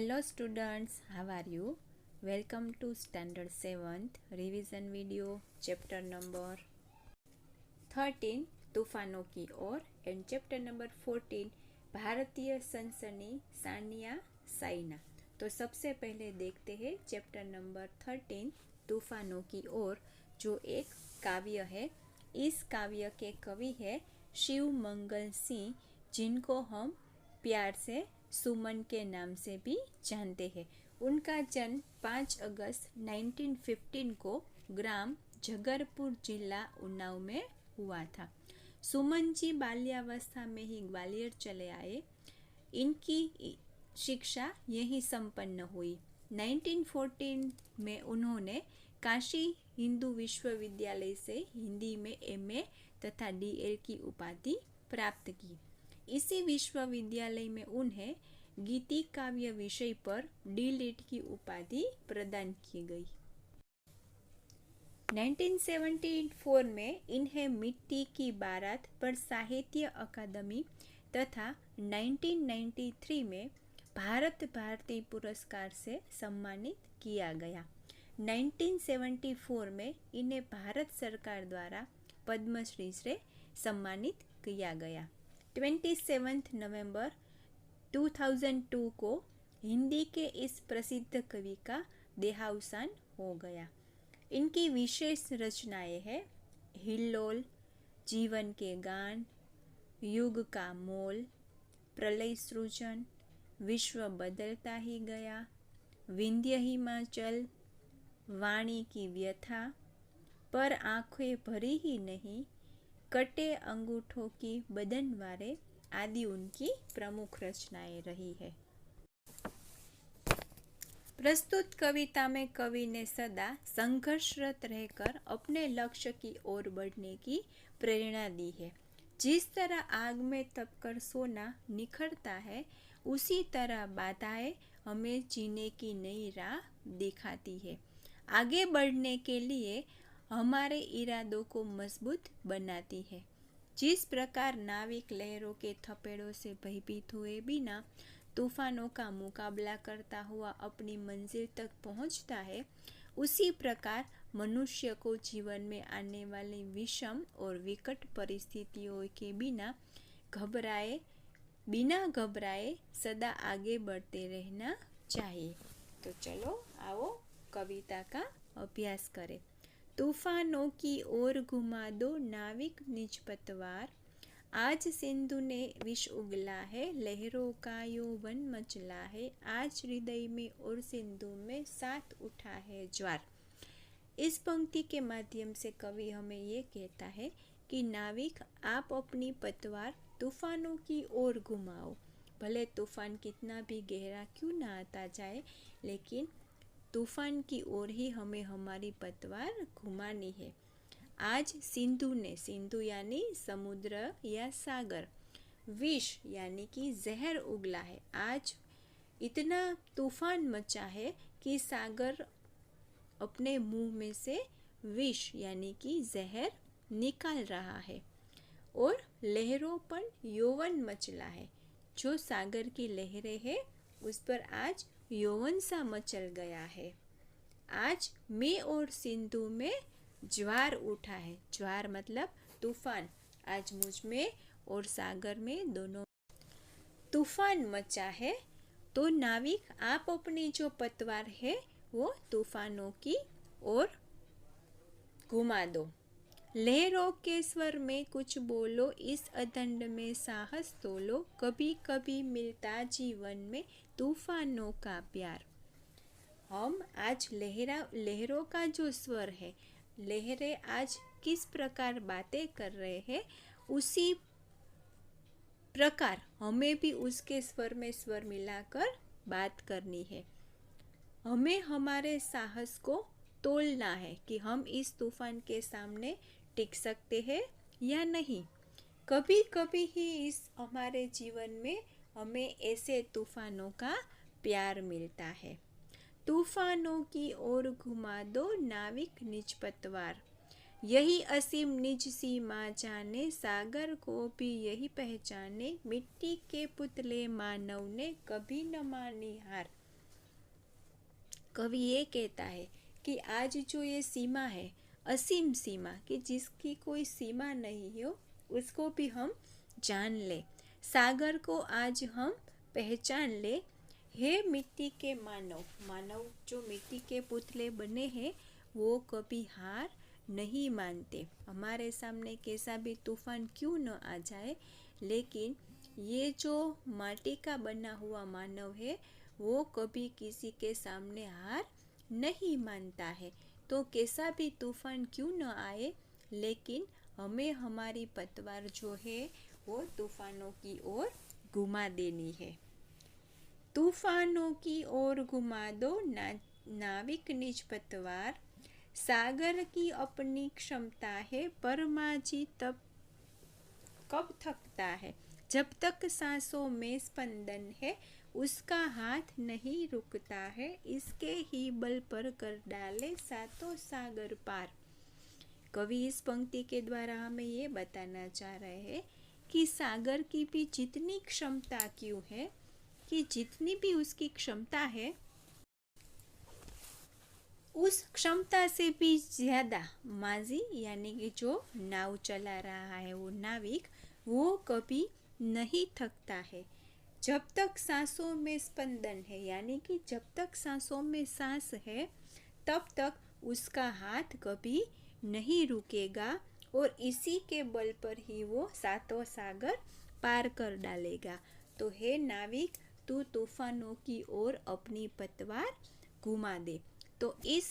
Hello students, how are you? Welcome to Standard 7th revision video, chapter number 13 तूफानों की ओर and chapter number 14 भारतीय सनसनी सानिया साइना। तो सबसे पहले देखते हैं चैप्टर नंबर 13 तूफानों की ओर, जो एक काव्य है। इस काव्य के कवि है शिव मंगल सिंह, जिनको हम प्यार से सुमन के नाम से भी जानते हैं। उनका जन्म 5 अगस्त 1915 को ग्राम जगरपुर जिला उन्नाव में हुआ था। सुमन जी बाल्यावस्था में ही ग्वालियर चले आए। इनकी शिक्षा यहीं संपन्न हुई। 1914 में उन्होंने काशी हिंदू विश्वविद्यालय से हिंदी में एमए तथा डीएल की उपाधि प्राप्त की। इसी विश्वविद्यालय में उन्हें गीति काव्य विषय पर डी.लिट की उपाधि प्रदान की गई। 1974 में इन्हें मिट्टी की बारात पर साहित्य अकादमी तथा 1993 में भारत भारती पुरस्कार से सम्मानित किया गया। 1974 में इन्हें भारत सरकार द्वारा पद्मश्री से सम्मानित किया गया। 27 नवंबर 2002 को हिंदी के इस प्रसिद्ध कवि का देहावसान हो गया। इनकी विशेष रचनाएं हैं हिल्लोल, जीवन के गान, युग का मोल, प्रलय सृजन, विश्व बदलता ही गया, विंध्य हिमाचल, वाणी की व्यथा, पर आंखें भरी ही नहीं, कटे अंगूठों की बदनवारे आदि उनकी प्रमुख रचनाएं रही है। प्रस्तुत कविता में कवि ने सदा संघर्षरत रहकर अपने लक्ष्य की ओर बढ़ने की प्रेरणा दी है। जिस तरह आग में तपकर सोना निखरता है, उसी तरह बाधाएं हमें जीने की नई राह दिखाती है। आगे बढ़ने के लिए हमारे इरादों को मजबूत बनाती है। जिस प्रकार नाविक लहरों के थपेड़ों से भयभीत हुए बिना तूफानों का मुकाबला करता हुआ अपनी मंजिल तक पहुंचता है, उसी प्रकार मनुष्य को जीवन में आने वाली विषम और विकट परिस्थितियों के बिना घबराए सदा आगे बढ़ते रहना चाहिए। तो चलो आओ कविता का अभ्यास करें। तूफानों की ओर घुमा दो नाविक निज पतवार, आज सिंधु ने विष उगला है, लहरों का यौवन मचला है, आज हृदय में और सिंधु में साथ उठा है ज्वार। इस पंक्ति के माध्यम से कवि हमें ये कहता है कि नाविक, आप अपनी पतवार तूफानों की ओर घुमाओ। भले तूफान कितना भी गहरा क्यों ना आता जाए, लेकिन तूफान की ओर ही हमें हमारी पतवार घुमानी है। आज सिंधु ने, सिंधु यानी समुद्र या सागर, विष यानी कि जहर उगला है। आज इतना तूफान मचा है कि सागर अपने मुंह में से विष यानी कि जहर निकाल रहा है, और लहरों पर यौवन मचला है। जो सागर की लहरें हैं, उस पर आज यौवन सा मचल गया है। आज मैं और सिंधु में ज्वार उठा है। ज्वार मतलब तूफान। आज मुझ में और सागर में दोनों तूफान मचा है। तो नाविक, आप अपनी जो पतवार है वो तूफानों की ओर घुमा दो। लहरों के स्वर में कुछ बोलो, इस अदंड में साहस तोलो, कभी कभी मिलता जीवन में तूफानों का प्यार। हम आज लहरों का जो स्वर है, लहरें आज किस प्रकार बातें कर रहे हैं, उसी प्रकार हमें भी उसके स्वर में स्वर मिलाकर बात करनी है। हमें हमारे साहस को तोलना है कि हम इस तूफान के सामने टिक सकते हैं या नहीं। कभी कभी ही इस हमारे जीवन में हमें ऐसे तूफानों का प्यार मिलता है। तूफानों की ओर घुमा दो नाविक निज पतवार, यही असीम निज सीमा जाने, सागर को भी यही पहचाने, मिट्टी के पुतले मानव ने कभी न मानी हार। कवि ये कहता है कि आज जो ये सीमा है, असीम सीमा, कि जिसकी कोई सीमा नहीं हो, उसको भी हम जान ले। सागर को आज हम पहचान ले। हे मिट्टी के मानव, मानव जो मिट्टी के पुतले बने हैं वो कभी हार नहीं मानते। हमारे सामने कैसा भी तूफान क्यों न आ जाए, लेकिन ये जो माटी का बना हुआ मानव है वो कभी किसी के सामने हार नहीं मानता है। तो कैसा भी तूफान क्यों न आए, लेकिन हमें हमारी पतवार जो है वो तूफानों की ओर घुमा देनी है। तूफानों की ओर घुमा दो नाविक निज पतवार, सागर की अपनी क्षमता है, परमाजी तब कब थकता है। जब तक सांसों में स्पंदन है, उसका हाथ नहीं रुकता है, इसके ही बल पर कर डाले सातों सागर पार। कवि इस पंक्ति के द्वारा हमें ये बताना चाह रहे हैं कि सागर की भी जितनी क्षमता क्यों है, कि जितनी भी उसकी क्षमता है उस क्षमता से भी ज़्यादा माझी यानी कि जो नाव चला रहा है वो नाविक, वो कभी नहीं थकता है। जब तक सांसों में स्पंदन है यानी कि जब तक सांसों में सांस है तब तक उसका हाथ कभी नहीं रुकेगा और इसी के बल पर ही वो सातों सागर पार कर डालेगा। तो हे नाविक, तू तूफानों की ओर अपनी पतवार घुमा दे। तो इस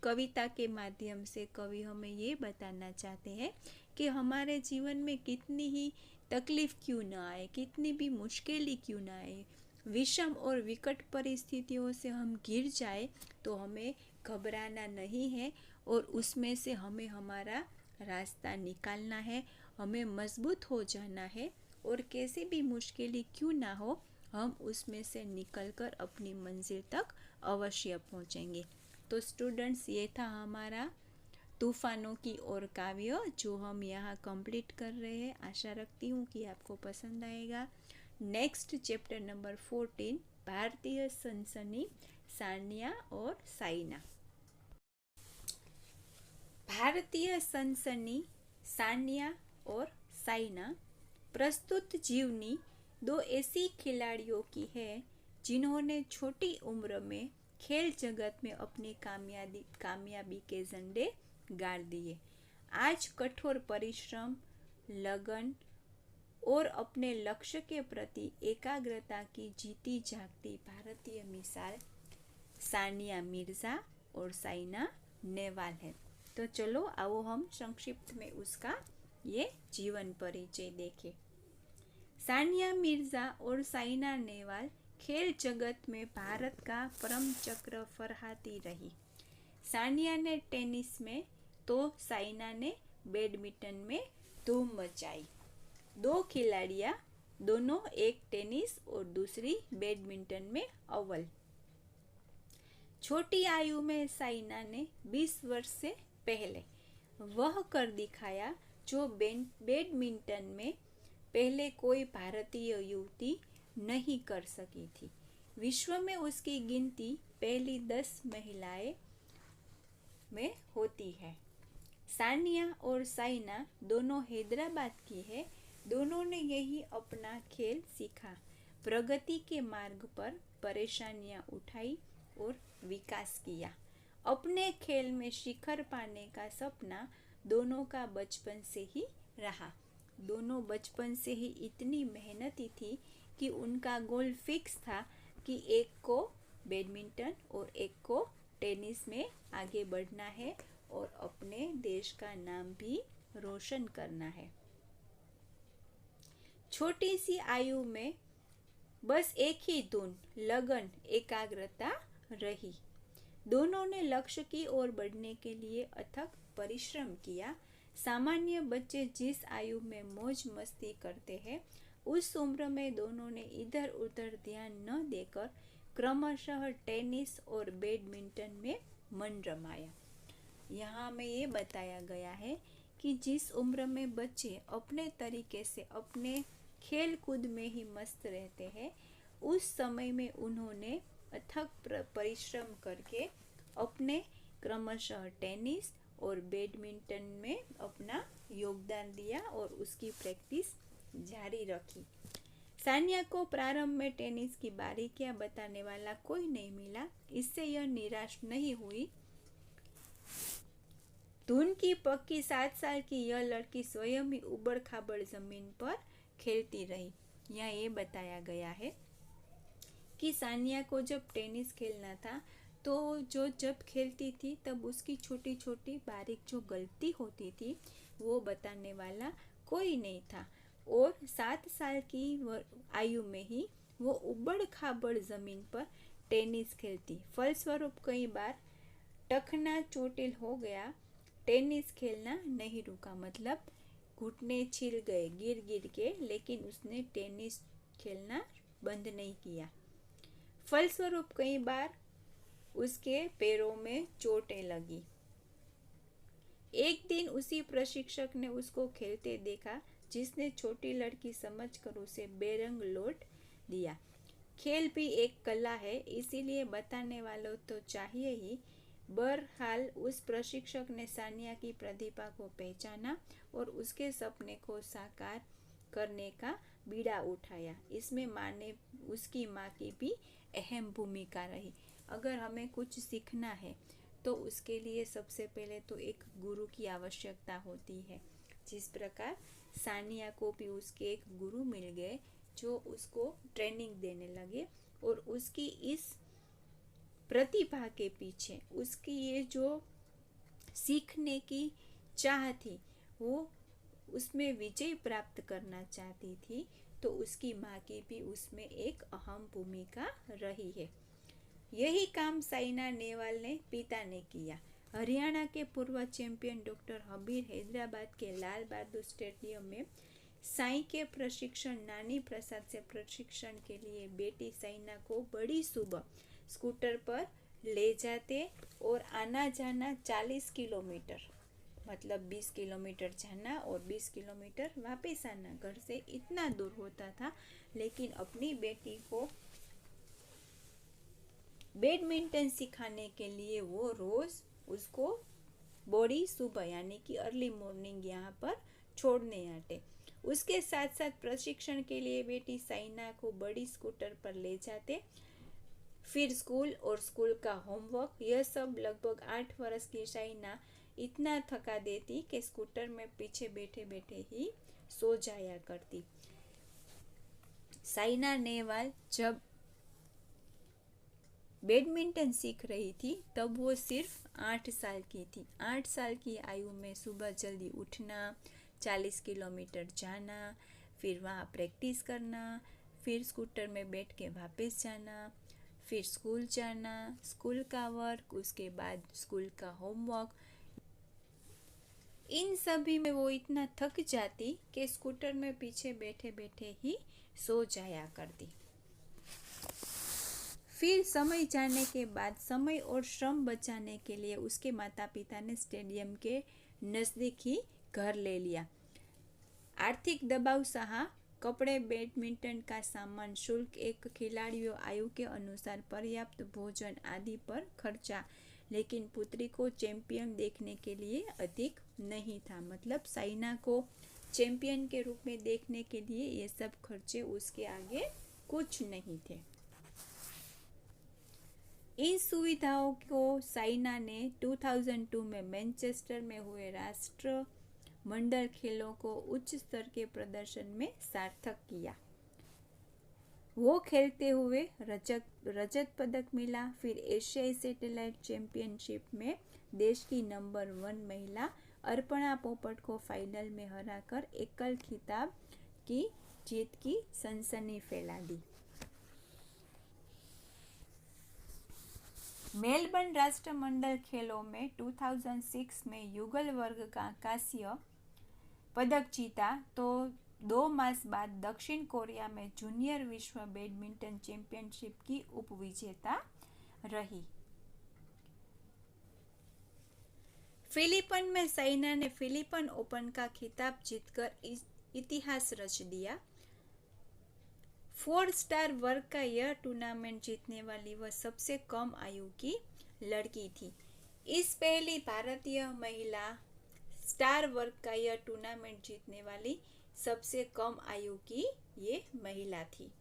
कविता के माध्यम से कवि हमें ये बताना चाहते हैं कि हमारे जीवन में कितनी ही तकलीफ क्यों न आए, कितनी भी मुश्किलें क्यों न आए, विषम और विकट परिस्थितियों से हम घिर जाए तो हमें घबराना नहीं है और उसमें से हमें हमारा रास्ता निकालना है। हमें मजबूत हो जाना है और कैसी भी मुश्किलें क्यों ना हो, हम उसमें से निकलकर अपनी मंजिल तक अवश्य पहुंचेंगे। तो स्टूडेंट्स, ये था हमारा तूफानों की ओर काव्य जो हम यहाँ कंप्लीट कर रहे हैं। आशा रखती हूँ कि आपको पसंद आएगा। नेक्स्ट चैप्टर नंबर 14, भारतीय सनसनी, सानिया और साइना। भारतीय सनसनी, सानिया और साइना प्रस्तुत जीवनी दो ऐसी खिलाड़ियों की है जिन्होंने छोटी उम्र में खेल जगत में अपनी कामयाबी के झंडे गाड़ दिए। आज कठोर परिश्रम, लगन और अपने लक्ष्य के प्रति एकाग्रता की जीती जागती भारतीय मिसाल सानिया मिर्जा और साइना नेहवाल है। तो चलो आओ हम संक्षिप्त में उसका ये जीवन परिचय देखें। सानिया मिर्जा और साइना नेहवाल खेल जगत में भारत का परम चक्र फहराती रही। सानिया ने टेनिस में तो साइना ने बैडमिंटन में धूम मचाई। दो खिलाड़ियां, दोनों एक टेनिस और दूसरी बैडमिंटन में अव्वल। छोटी आयु में साइना ने 20 वर्ष से पहले वह कर दिखाया जो बैडमिंटन में पहले कोई भारतीय युवती नहीं कर सकी थी। विश्व में उसकी गिनती पहली 10 महिलाएं में होती है। सानिया और साइना दोनों हैदराबाद की है। दोनों ने यही अपना खेल सीखा, प्रगति के मार्ग पर परेशानियां उठाई और विकास किया। अपने खेल में शिखर पाने का सपना दोनों का बचपन से ही रहा। दोनों बचपन से ही इतनी मेहनती थी कि उनका गोल फिक्स था कि एक को बैडमिंटन और एक को टेनिस में आगे बढ़ना है और अपने देश का नाम भी रोशन करना है। छोटी सी आयु में बस एक ही धुन, लगन, एकाग्रता रही। दोनों ने लक्ष्य की ओर बढ़ने के लिए अथक परिश्रम किया। सामान्य बच्चे जिस आयु में मौज मस्ती करते हैं, उस उम्र में दोनों ने इधर उधर ध्यान न देकर क्रमशः टेनिस और बैडमिंटन में मन रमाया। यहाँ में ये बताया गया है कि जिस उम्र में बच्चे अपने तरीके से अपने खेल कूद में ही मस्त रहते हैं, उस समय में उन्होंने अथक परिश्रम करके अपने क्रमशः टेनिस और बैडमिंटन में अपना योगदान दिया और उसकी प्रैक्टिस जारी रखी। सानिया को प्रारंभ में टेनिस की बारीकियां बताने वाला कोई नहीं मिला। इससे यह निराश नहीं हुई। धुन की पक्की 7 साल की यह लड़की स्वयं ही उबड़ खाबड़ जमीन पर खेलती रही। यहाँ ये बताया गया है कि सानिया को जब टेनिस खेलना था तो जब खेलती थी तब उसकी छोटी छोटी बारीक जो गलती होती थी वो बताने वाला कोई नहीं था और 7 साल की आयु में ही वो उबड़ खाबड़ जमीन पर टेनिस खेलती। फलस्वरूप कई बार टखना चोटिल हो गया। टेनिस खेलना नहीं रुका, मतलब घुटने छिल गए गिर गिर के, लेकिन उसने टेनिस खेलना बंद नहीं किया। फलस्वरूप कई बार उसके पैरों में चोटें लगी। एक दिन उसी प्रशिक्षक ने उसको खेलते देखा जिसने छोटी लड़की समझकर उसे बेरंग लौट दिया। खेल भी एक कला है, इसीलिए बताने वालों तो चाहिए ही। बहरहाल उस प्रशिक्षक ने सानिया की प्रतिभा को पहचाना और उसके सपने को साकार करने का बीड़ा उठाया। इसमें उसकी माँ की भी अहम भूमिका रही। अगर हमें कुछ सीखना है तो उसके लिए सबसे पहले तो एक गुरु की आवश्यकता होती है। जिस प्रकार सानिया को भी उसके एक गुरु मिल गए जो उसको ट्रेनिंग देने लगे और उसकी इस प्रतिभा के पीछे उसकी ये जो सीखने की चाह थी वो उसमें विजय प्राप्त करना चाहती थी, तो उसकी माँ की भी उसमें एक अहम भूमिका रही है। यही काम साइना नेहवाल ने पिता ने किया। हरियाणा के पूर्व चैंपियन डॉक्टर हबीर हैदराबाद के लाल बहादुर स्टेडियम में साई के प्रशिक्षण नानी प्रसाद से प्रशिक्षण के लिए बेटी साइना को बड़ी सुबह स्कूटर पर ले जाते और आना जाना 40 किलोमीटर, मतलब 20 किलोमीटर जाना और 20 किलोमीटर वापस आना, घर से इतना दूर होता था। लेकिन अपनी बेटी को बैडमिंटन सिखाने के लिए वो रोज उसको बड़ी सुबह यानी कि अर्ली मॉर्निंग यहाँ पर छोड़ने आते। उसके साथ साथ प्रशिक्षण के लिए बेटी साइना को बड़ी स्कूटर पर ले जाते, फिर स्कूल और स्कूल का होमवर्क, यह सब लगभग 8 वर्ष की साइना इतना थका देती कि स्कूटर में पीछे बैठे बैठे ही सो जाया करती। साइना नेहवाल जब बैडमिंटन सीख रही थी तब वो सिर्फ 8 साल की थी। 8 साल की आयु में सुबह जल्दी उठना, 40 किलोमीटर जाना, फिर वहाँ प्रैक्टिस करना, फिर स्कूटर में बैठ के वापस जाना, फिर स्कूल जाना, स्कूल का वर्क, उसके बाद स्कूल का होमवर्क, इन सभी में वो इतना थक जाती कि स्कूटर में पीछे बैठे बैठे ही सो जाया करती। फिर समय जाने के बाद समय और श्रम बचाने के लिए उसके माता पिता ने स्टेडियम के नज़दीक ही घर ले लिया। आर्थिक दबाव सहा, कपड़े, बैडमिंटन का सामान, शुल्क, एक खिलाड़ियों आयु के अनुसार पर्याप्त भोजन आदि पर खर्चा, लेकिन पुत्री को चैंपियन देखने के लिए अधिक नहीं था। मतलब साइना को चैंपियन के रूप में देखने के लिए ये सब खर्चे उसके आगे कुछ नहीं थे। इन सुविधाओं को साइना ने 2002 में मैनचेस्टर में हुए राष्ट्र मंडल खेलों को उच्च स्तर के प्रदर्शन में सार्थक किया। वो खेलते हुए रजत पदक मिला। फिर एशियाई सैटेलाइट चैंपियनशिप में देश की नंबर 1 महिला अर्पणा पोपट को फाइनल में हराकर एकल खिताब की जीत की सनसनी फैला दी। मेलबर्न राष्ट्रमंडल खेलों में 2006 में युगल वर्ग का कांस्य पदक जीता तो 2 मास बाद दक्षिण कोरिया में जूनियर विश्व बैडमिंटन चैंपियनशिप की उपविजेता रही। फिलीपीन में साइना ने फिलीपीन ओपन का खिताब जीतकर इतिहास रच दिया। 4 स्टार वर्ग का यह टूर्नामेंट जीतने वाली वह सबसे कम आयु की लड़की थी। इस पहली भारतीय महिला स्टार वर्ग का यह टूर्नामेंट जीतने वाली सबसे कम आयु की ये महिला थी।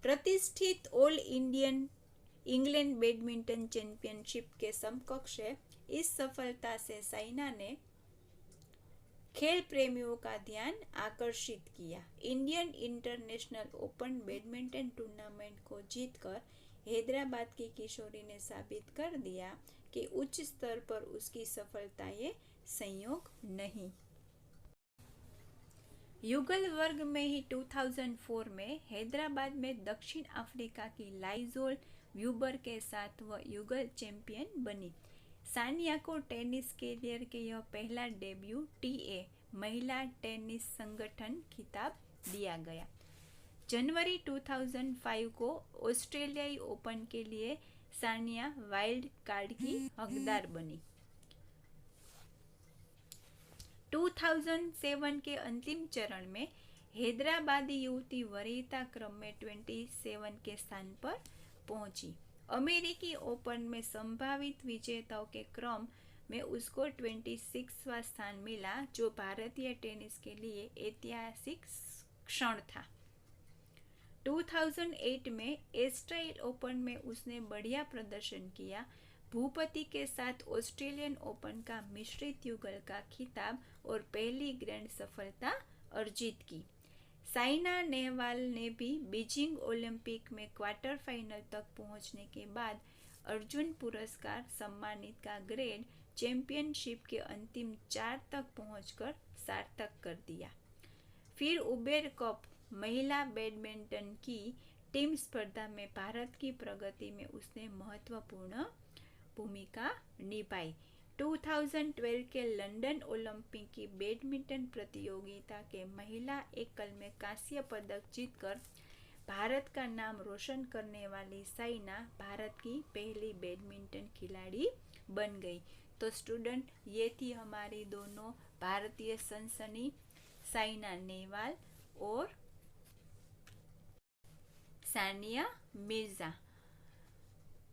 प्रतिष्ठित all Indian England badminton championship के समकक्ष है। इस सफलता से साइना ने खेल प्रेमियों का ध्यान आकर्षित किया। Indian international open badminton tournament को जीतकर हैदराबाद की किशोरी ने साबित कर दिया कि उच्च स्तर पर उसकी सफलता ये संयोग नहीं। युगल वर्ग में ही 2004 में हैदराबाद में दक्षिण अफ्रीका की लाइजोल व्यूबर के साथ वह युगल चैंपियन बनी। सानिया को टेनिस कैरियर के यह पहला डेब्यू टीए महिला टेनिस संगठन खिताब दिया गया। जनवरी 2005 को ऑस्ट्रेलियाई ओपन के लिए सानिया वाइल्ड कार्ड की हकदार बनी। 2007 के अंतिम चरण में हैदराबादी युवती वरीयता क्रम में 27 के स्थान पर पहुंची। अमेरिकी ओपन में संभावित विजेताओं के क्रम में उसको 26वां स्थान मिला, जो भारतीय टेनिस के लिए ऐतिहासिक क्षण था। 2008 में ऑस्ट्रेलियन ओपन में उसने बढ़िया प्रदर्शन किया। भूपति के साथ ऑस्ट्रेलियन ओपन का मिश्रित युगल का खिताब और पहली ग्रैंड सफलता अर्जित की। साइना नेहवाल ने भी बीजिंग ओलंपिक में क्वार्टर फाइनल तक पहुंचने के बाद अर्जुन पुरस्कार सम्मानित का ग्रेड चैंपियनशिप के अंतिम 4 तक पहुंचकर सार्थक कर दिया। फिर उबेर कप महिला बैडमिंटन की टीम स्पर्धा में भारत की प्रगति में उसने महत्वपूर्ण भूमिका निभाई। 2012 के लंदन ओलंपिक की बैडमिंटन प्रतियोगिता के महिला एकल में कांस्य पदक जीतकर भारत का नाम रोशन करने वाली साइना भारत की पहली बैडमिंटन खिलाड़ी बन गई। तो स्टूडेंट, ये थी हमारी दोनों भारतीय सनसनी साइना नेहवाल और सानिया मिर्जा।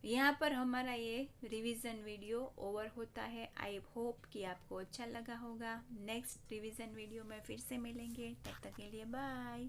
यहाँ पर हमारा ये रिवीजन वीडियो ओवर होता है। आई होप कि आपको अच्छा लगा होगा। नेक्स्ट रिवीजन वीडियो में फिर से मिलेंगे, तब तक के लिए बाय।